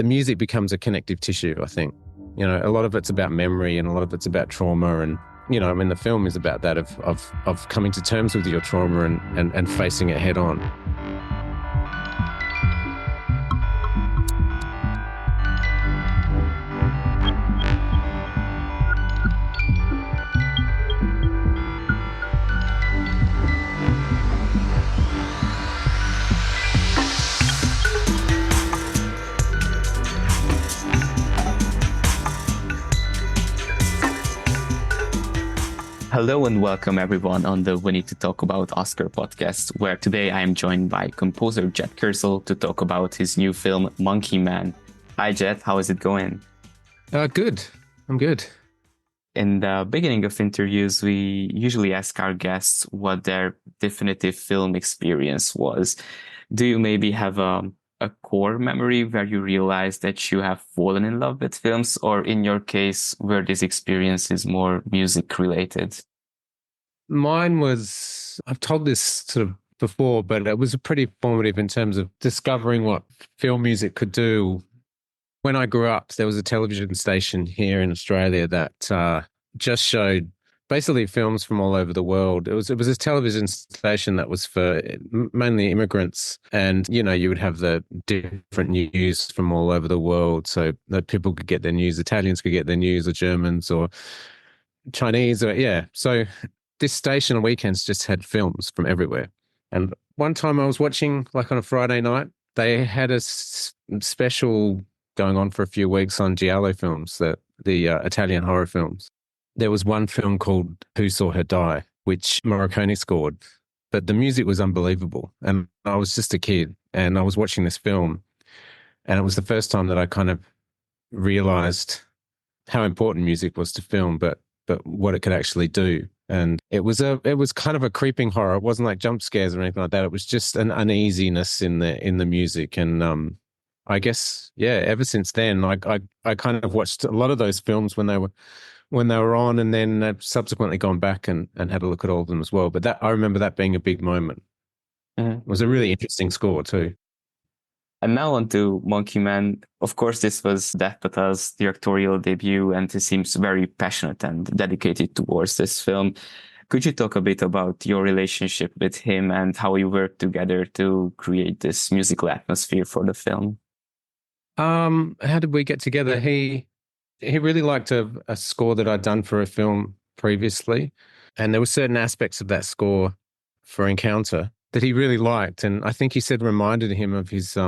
the music becomes a connective tissue, I think. You know, a lot of it's about memory and a lot of it's about trauma. And, you know, I mean, the film is about that of coming to terms with your trauma and facing it head on. Hello and welcome everyone on the We Need to Talk About Oscar podcast, where today I am joined by composer Jed Kurzel to talk about his new film, Monkey Man. Hi Jed, how is it going? Good. I'm good. In the beginning of interviews, we usually ask our guests what their definitive film experience was. Do you maybe have a core memory where you realize that you have fallen in love with films, or in your case, where this experience is more music related? Mine was, I've told this sort of before, but it was pretty formative in terms of discovering what film music could do. When I grew up, there was a television station here in Australia that just showed basically films from all over the world. It was a television station that was for mainly immigrants, and you know, you would have the different news from all over the world, so that people could get their news. Italians could get their news, or Germans, or Chinese, or So this station on weekends just had films from everywhere. And one time I was watching, like on a Friday night, they had a special going on for a few weeks on giallo films, the Italian horror films. There was one film called Who Saw Her Die, which Morricone scored, but the music was unbelievable. And I was just a kid and I was watching this film, and it was the first time that I kind of realized how important music was to film, but what it could actually do. And it was kind of a creeping horror. It wasn't like jump scares or anything like that. It was just an uneasiness in the music. And I guess, ever since then, I kind of watched a lot of those films when they were on, and then I've subsequently gone back and had a look at all of them as well. But I remember that being a big moment. Mm-hmm. It was a really interesting score too. And now on to Monkey Man. Of course, this was Dev Patel's directorial debut, and he seems very passionate and dedicated towards this film. Could you talk a bit about your relationship with him and how you worked together to create this musical atmosphere for the film? How did we get together? He really liked a score that I'd done for a film previously, and there were certain aspects of that score for Encounter that he really liked, and I think he said reminded him of his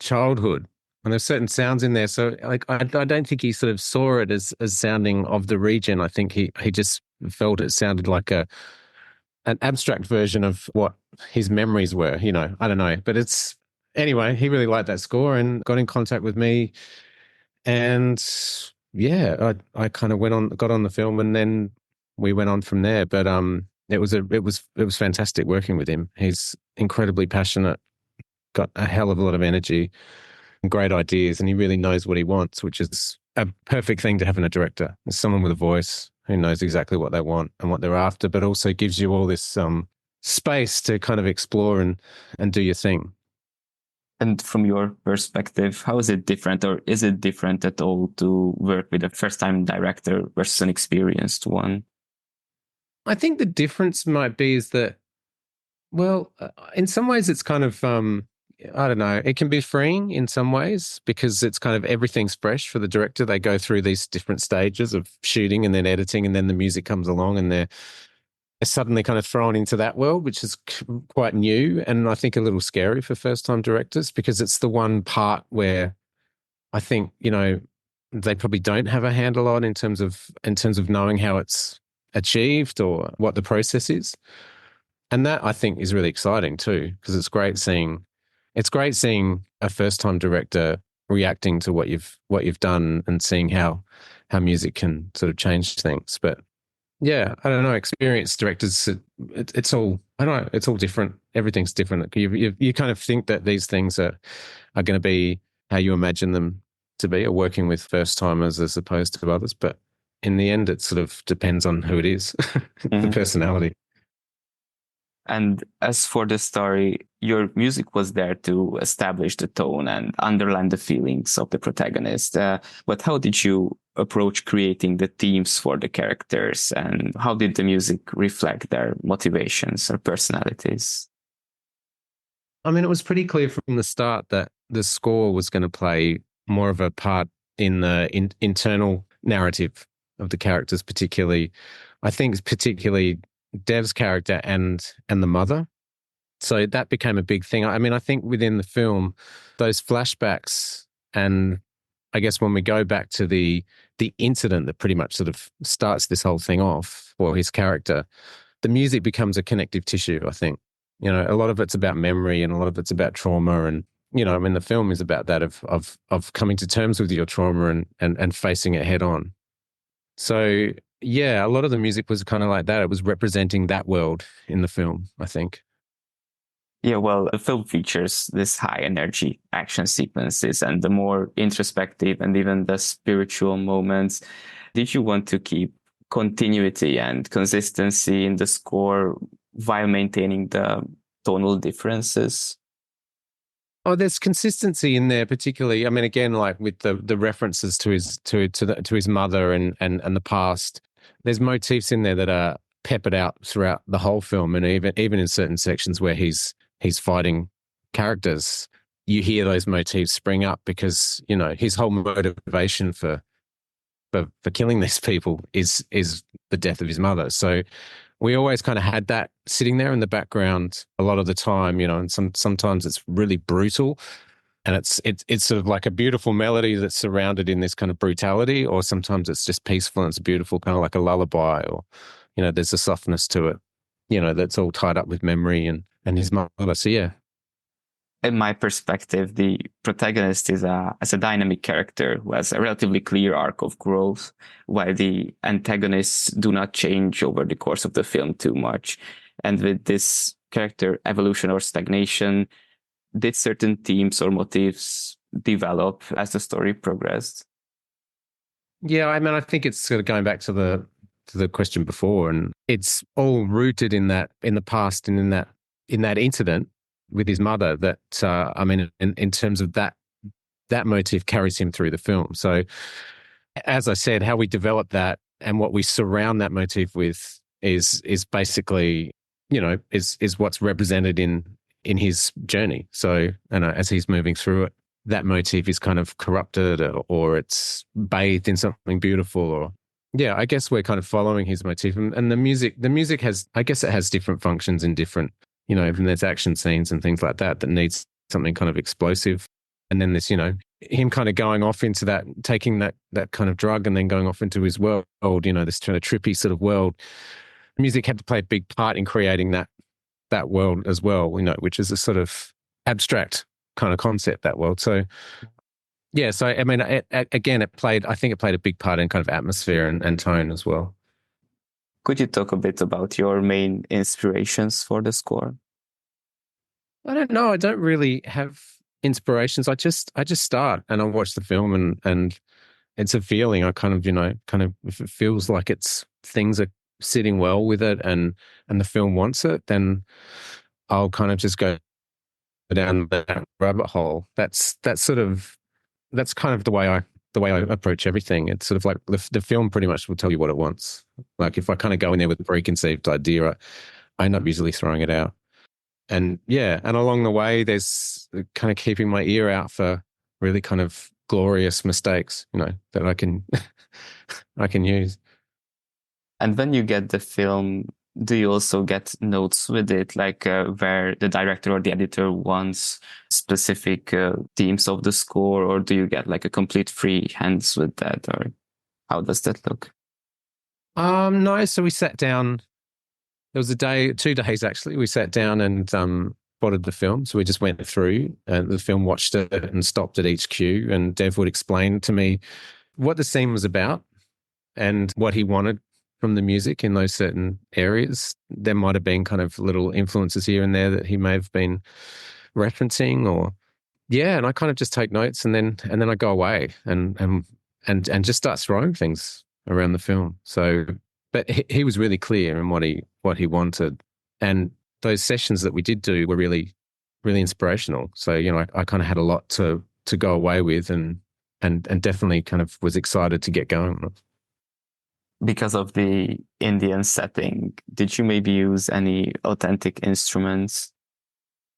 childhood. And there's certain sounds in there, so like I don't think he sort of saw it as sounding of the region. I think he just felt it sounded like an abstract version of what his memories were. You know, I don't know, but anyway. He really liked that score and got in contact with me, and I kind of got on the film, and then we went on from there. But it was fantastic working with him. He's incredibly passionate, got a hell of a lot of energy and great ideas, and he really knows what he wants, which is a perfect thing to have in a director. There's someone with a voice who knows exactly what they want and what they're after, but also gives you all this space to kind of explore and do your thing. And from your perspective, how is it different, or is it different at all to work with a first-time director versus an experienced one? I think the difference might be is that, well, in some ways it's kind of, I don't know, it can be freeing in some ways because it's kind of everything's fresh for the director. They go through these different stages of shooting and then editing, and then the music comes along and they're suddenly kind of thrown into that world, which is quite new and I think a little scary for first-time directors, because it's the one part where I think, you know, they probably don't have a handle on in terms of knowing how it's achieved or what the process is. And that I think is really exciting too, because it's great seeing a first-time director reacting to what you've done and seeing how music can sort of change things. But yeah, I don't know, experienced directors, it's all, I don't know, it's all different. Everything's different. You kind of think that these things are going to be how you imagine them to be, or working with first-timers as opposed to others. But in the end, it sort of depends on who it is, the personality. And as for the story, your music was there to establish the tone and underline the feelings of the protagonist. But how did you approach creating the themes for the characters, and how did the music reflect their motivations or personalities? I mean, it was pretty clear from the start that the score was going to play more of a part in the internal narrative of the characters, particularly, I think, particularly Dev's character and the mother. So that became a big thing. I mean, I think within the film, those flashbacks, and I guess when we go back to the incident that pretty much sort of starts this whole thing off for his character, the music becomes a connective tissue, I think. You know, a lot of it's about memory and a lot of it's about trauma. And, you know, I mean, the film is about that of coming to terms with your trauma and facing it head on. So yeah, a lot of the music was kind of like that. It was representing that world in the film, I think. Yeah, well, the film features this high energy action sequences and the more introspective and even the spiritual moments. Did you want to keep continuity and consistency in the score while maintaining the tonal differences? Oh, there's consistency in there, particularly. I mean, again, like with the references to his mother and the past. There's motifs in there that are peppered out throughout the whole film, and even in certain sections where he's fighting characters, you hear those motifs spring up because, you know, his whole motivation for killing these people is the death of his mother. So we always kind of had that sitting there in the background a lot of the time, you know, and sometimes it's really brutal, and it's sort of like a beautiful melody that's surrounded in this kind of brutality, or sometimes it's just peaceful and it's beautiful, kind of like a lullaby, or, you know, there's a softness to it, you know, that's all tied up with memory and his mother. So yeah. In my perspective, the protagonist is a dynamic character who has a relatively clear arc of growth, while the antagonists do not change over the course of the film too much. And with this character evolution or stagnation, did certain themes or motifs develop as the story progressed? Yeah, I mean, I think it's sort of going back to the question before, and it's all rooted in the past and in that incident with his mother. That I mean, in terms of that motif carries him through the film. So, as I said, how we develop that and what we surround that motif with is basically, you know, is what's represented in his journey. So, and as he's moving through it, that motif is kind of corrupted, or it's bathed in something beautiful, or yeah, I guess we're kind of following his motif. And the music has, I guess it has different functions in different, you know, even there's action scenes and things like that needs something kind of explosive. And then this, you know, him kind of going off into that, taking that kind of drug and then going off into his world, you know, this kind of trippy sort of world. Music had to play a big part in creating that world as well, you know, which is a sort of abstract kind of concept, that world. So yeah, so I mean, again, I think it played a big part in kind of atmosphere and tone as well. Could you talk a bit about your main inspirations for the score? I don't know. I don't really have inspirations. I just start and I watch the film, and it's a feeling. I kind of, you know, if it feels like things are sitting well with it, and the film wants it, then I'll kind of just go down that rabbit hole. That's kind of the way I approach everything. It's sort of like the film pretty much will tell you what it wants. Like if I kind of go in there with a preconceived idea, I end up usually throwing it out. And yeah, and along the way, there's kind of keeping my ear out for really kind of glorious mistakes, you know, that I can I can use. And when you get the film, do you also get notes with it, like where the director or the editor wants specific themes of the score, or do you get like a complete free hands with that, or how does that look? No, so we sat down. There was 2 days actually. We sat down and spotted the film. So we just went through the film, watched it, and stopped at each cue. And Dev would explain to me what the scene was about and what he wanted from the music in those certain areas. There might have been kind of little influences here and there that he may have been referencing, or yeah. And I kind of just take notes, and then I go away and just start throwing things around the film. So, but he was really clear in what he wanted, and those sessions that we did do were really, really inspirational. So, I kind of had a lot to go away with, and definitely kind of was excited to get going. Because of the Indian setting, did you maybe use any authentic instruments?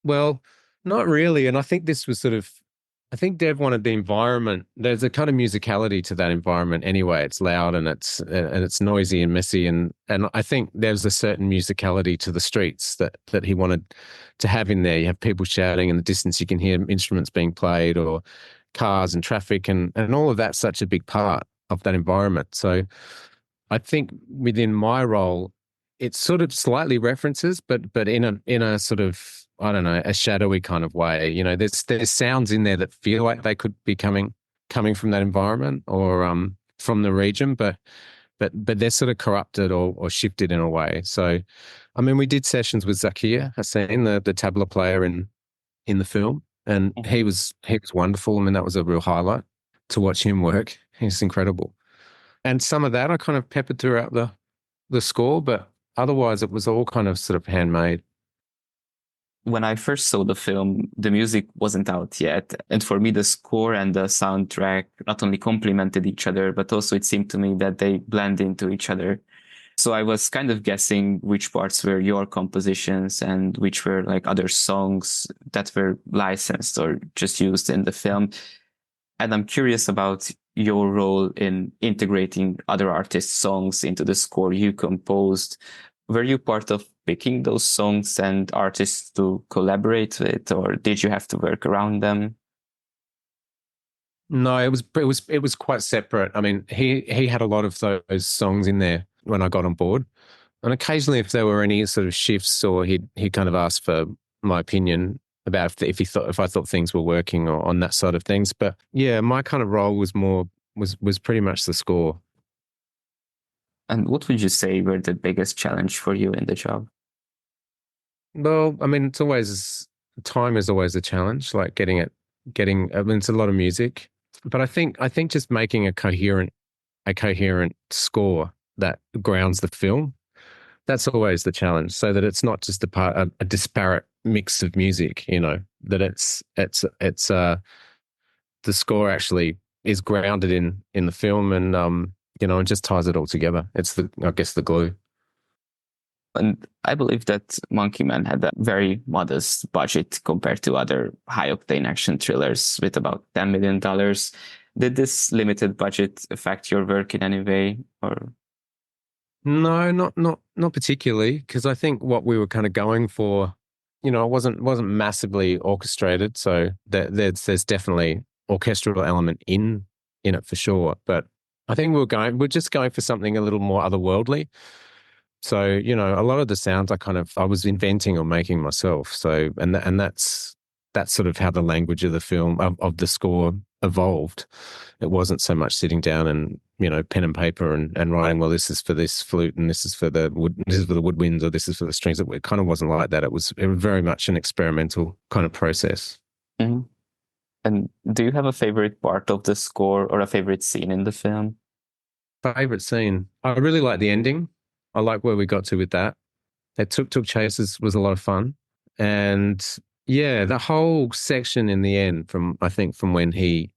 Well, not really. And I think this was I think Dev wanted the environment. There's a kind of musicality to that environment anyway. It's loud and it's noisy and messy. And I think there's a certain musicality to the streets that he wanted to have in there. You have people shouting in the distance. You can hear instruments being played, or cars and traffic, and all of that's such a big part of that environment. So I think within my role, it's sort of slightly references, but in a sort of, I don't know, a shadowy kind of way. There's sounds in there that feel like they could be coming from that environment, or from the region, but they're sort of corrupted or shifted in a way. So, I mean, we did sessions with Zakir Hussain, the tabla player in the film, and he was wonderful. I mean, that was a real highlight to watch him work. He's incredible. And some of that I kind of peppered throughout the score, but otherwise it was all kind of sort of handmade. When I first saw the film, the music wasn't out yet. And for me, the score and the soundtrack not only complemented each other, but also it seemed to me that they blend into each other. So I was kind of guessing which parts were your compositions and which were like other songs that were licensed or just used in the film. And I'm curious about your role in integrating other artists' songs into the score you composed. Were you part of picking those songs and artists to collaborate with, or did you have to work around them? No, it was quite separate. I mean, he had a lot of those songs in there when I got on board, and occasionally, if there were any sort of shifts, or he kind of asked for my opinion about if I thought things were working, or on that side of things. But yeah, my kind of role was pretty much the score. And what would you say were the biggest challenge for you in the job? Well, I mean, time is always a challenge, like I mean, it's a lot of music, but I think just making a coherent score that grounds the film, that's always the challenge, so that it's not just a disparate mix of music, that the score actually is grounded in the film, and and just ties it all together. It's I guess the glue. And I believe that Monkey Man had a very modest budget compared to other high octane action thrillers with about $10 million. Did this limited budget affect your work in any way, or? No, not particularly, because I think what we were kind of going for, it wasn't massively orchestrated. So there's definitely orchestral element in it for sure. But I think we're just going for something a little more otherworldly. So, a lot of the sounds I was inventing or making myself. So, and that's sort of how the language of the film, of the score evolved. It wasn't so much sitting down and, pen and paper and writing, well, this is for this flute and this is for the woodwinds, or this is for the strings. It kind of wasn't like that. It was very much an experimental kind of process. Mm-hmm. And do you have a favorite part of the score or a favorite scene in the film? Favorite scene? I really like the ending. I like where we got to with that. That tuk chases was a lot of fun. And yeah, the whole section in the end from when he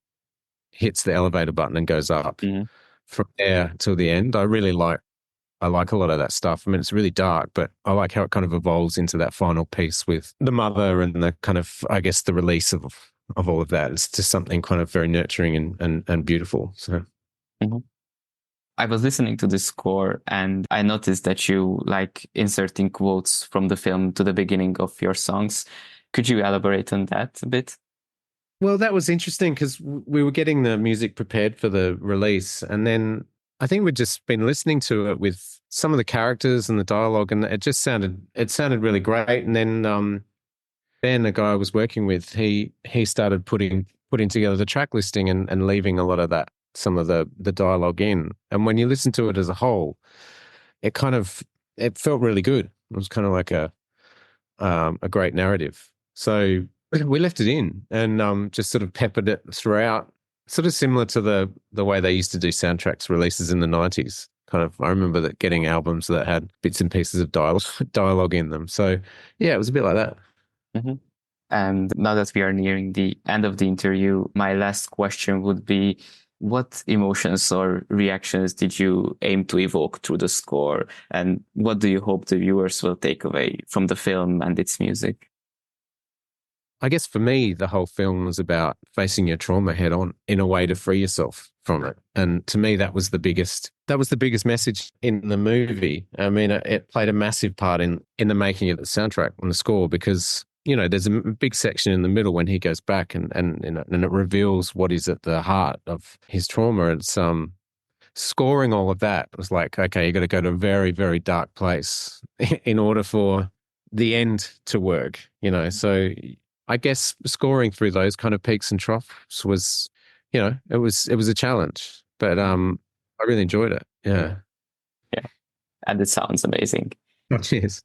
hits the elevator button and goes up, Mm-hmm. from there till the end, I like a lot of that stuff. I mean, it's really dark, but I like how it kind of evolves into that final piece with the mother and the kind of, I guess, the release of all of that. It's just something kind of very nurturing and beautiful. So. Mm-hmm. I was listening to the score and I noticed that you like inserting quotes from the film to the beginning of your songs. Could you elaborate on that a bit? Well, that was interesting because we were getting the music prepared for the release, and then I think we'd just been listening to it with some of the characters and the dialogue, and it sounded really great. And then Ben, the guy I was working with, he started putting together the track listing and leaving a lot of that, some of the dialogue in. And when you listen to it as a whole, it felt really good. It was kind of like a great narrative. So we left it in and just sort of peppered it throughout, sort of similar to the way they used to do soundtracks releases in the 90s, kind of, I remember that getting albums that had bits and pieces of dialogue in them. So yeah, it was a bit like that. Mm-hmm. And now that we are nearing the end of the interview, my last question would be, what emotions or reactions did you aim to evoke through the score? And what do you hope the viewers will take away from the film and its music? I guess for me, the whole film was about facing your trauma head on in a way to free yourself from it. And to me, that was the biggest message in the movie. I mean, it played a massive part in the making of the soundtrack and the score, because, you know, there's a big section in the middle when he goes back and it reveals what is at the heart of his trauma. It's scoring all of that was like, okay, you got to go to a very, very dark place in order for the end to work, you know. So I guess scoring through those kind of peaks and troughs was, you know, it was a challenge, but I really enjoyed it. Yeah. Yeah. And it sounds amazing. Oh, cheers.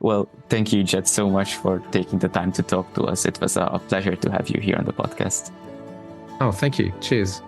Well, thank you, Jed, so much for taking the time to talk to us. It was a pleasure to have you here on the podcast. Oh, thank you. Cheers.